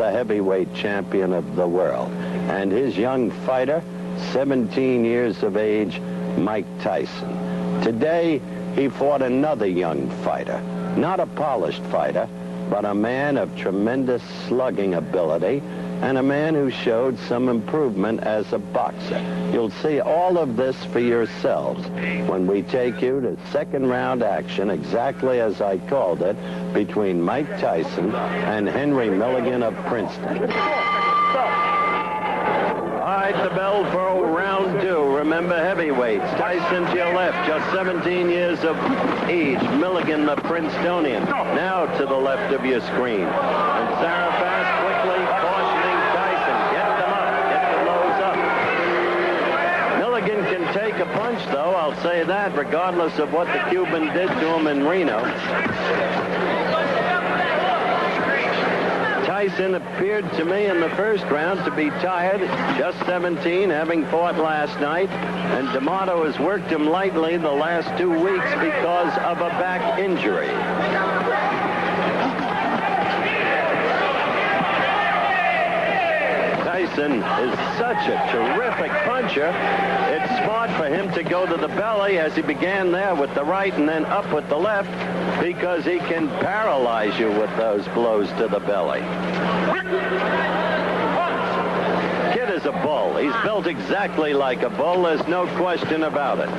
the heavyweight champion of the world. And his young fighter, 17 years of age, Mike Tyson. Today, he fought another young fighter. Not a polished fighter, but a man of tremendous slugging ability and a man who showed some improvement as a boxer. You'll see all of this for yourselves when we take you to second round action, exactly as I called it, between Mike Tyson and Henry Milligan of Princeton. All right, the bell for round two. Remember, heavyweights. Tyson to your left, just 17 years of age. Milligan, the Princetonian, now to the left of your screen. And Sarah Fast quickly cautioning Tyson. Get them up. Get the lows up. Milligan can take a punch, though. I'll say that, regardless of what the Cuban did to him in Reno. Tyson appeared to me in the first round to be tired, just 17, having fought last night, and D'Amato has worked him lightly the last 2 weeks because of a back injury. Tyson is such a terrific puncher. It's smart for him to go to the belly, as he began there with the right and then up with the left, because he can paralyze you with those blows to the belly. Kid is a bull. He's built exactly like a bull. There's no question about it.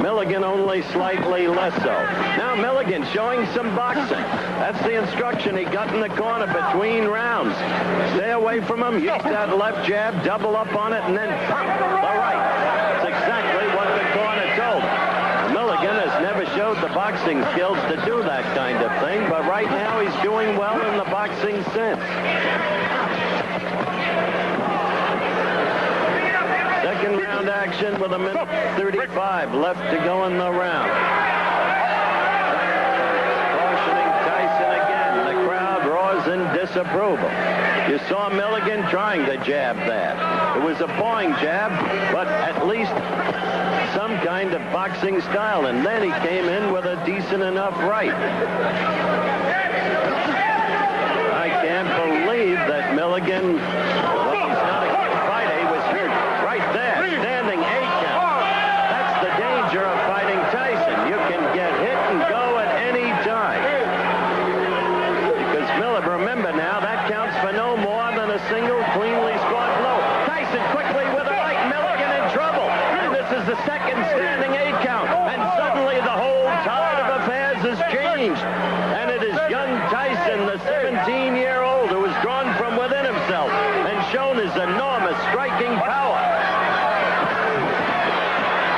Milligan only slightly less so. Now Milligan showing some boxing. That's the instruction he got in the corner between rounds. Stay away from him. Use that left jab, double up on it, and then the right. That's exactly what the corner told him. Milligan has never showed the boxing skills to do that kind of thing, but right now he's doing well in the boxing sense. Second round action with 1:35 left to go in the round. Cautioning Tyson again. The crowd roars in disapproval. You saw Milligan trying to jab that. It was a pawing jab, but at least some kind of boxing style, and then he came in with a decent enough right. I can't believe that Milligan, well, he's not a good fighter. He was hurt right there, standing 8 count. That's the danger of fighting Tyson. You can get hit and go at any time. Because remember now, that counts for no more than a single cleanly scored blow. Tyson quickly with a right, Milligan in trouble. And this is the second standing 8 count. And suddenly the whole tide of affairs has changed. And it is young Tyson, the 17-year-old, who has drawn from within himself and shown his enormous striking power.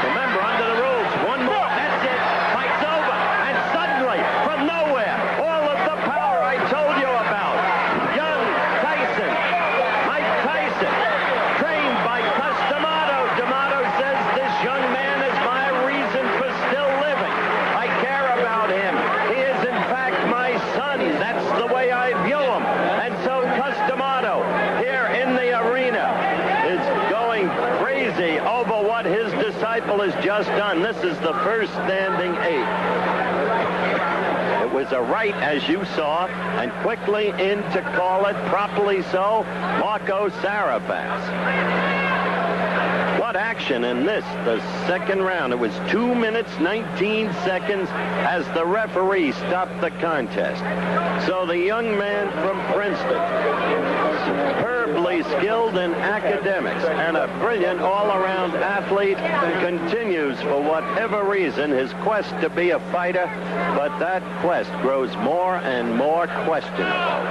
Remember, under the rules, one more, that's it, fight's over. And suddenly, from nowhere, all of the power I told you about. Young Tyson, Mike Tyson, trained by D'Amato. D'Amato says this young man is my reason for still living. I care about him. He is, in fact, my son. That's the way I view him. And so D'Amato, here in the arena, is going crazy over what his disciple has just done. This is the first standing 8. It was a right, as you saw, and quickly in to call it, properly so, Marco Sarabas. What action in this, the second round. It was 2 minutes, 19 seconds as the referee stopped the contest. So the young man from Princeton, superbly skilled in academics and a brilliant all-around athlete, continues for whatever reason his quest to be a fighter, but that quest grows more and more questionable.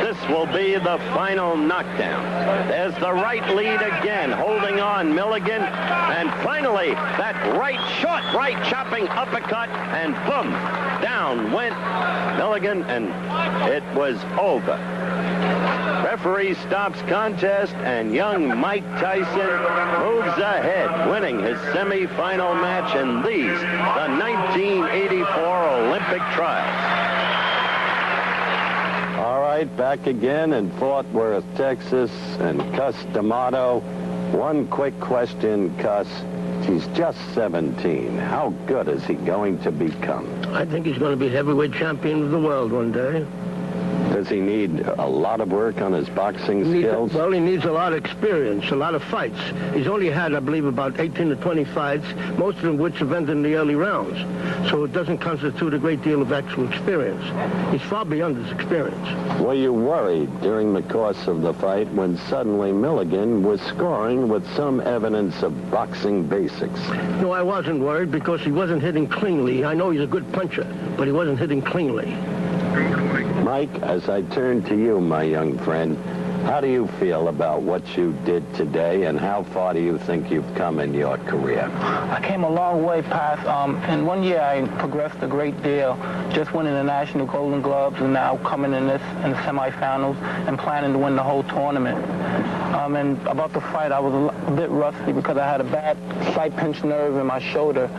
This will be the final knockdown. There's the right lead again, holding on Milligan, and finally that right, short right, chopping uppercut, and boom, down went Milligan, and it was over. Referee stops contest, and young Mike Tyson moves ahead, winning his semifinal match in these, the 1984 Olympic trials. All right, back again in Fort Worth, Texas, and Cus D'Amato. One quick question, Cus. He's just 17. How good is he going to become? I think he's going to be heavyweight champion of the world one day. Does he need a lot of work on his boxing skills? Well, he needs a lot of experience, a lot of fights. He's only had, I believe, about 18 to 20 fights, most of them which have ended in the early rounds. So it doesn't constitute a great deal of actual experience. He's far beyond his experience. Were you worried during the course of the fight when suddenly Milligan was scoring with some evidence of boxing basics? No, I wasn't worried because he wasn't hitting cleanly. I know he's a good puncher, but he wasn't hitting cleanly. Mike, as I turn to you, my young friend, how do you feel about what you did today, and how far do you think you've come in your career? I came a long way past. In 1 year, I progressed a great deal, just winning the National Golden Gloves, and now coming in the semifinals and planning to win the whole tournament. And about the fight, I was a bit rusty because I had a bad slight pinched nerve in my shoulder,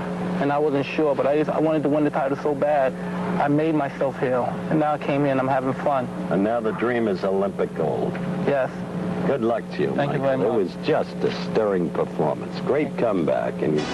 and I wasn't sure, but I wanted to win the title so bad. I made myself heal, and now I came here and I'm having fun. And now the dream is Olympic gold. Yes. Good luck to you, Thank Mike. you very much. It was just a stirring performance. Great comeback, and you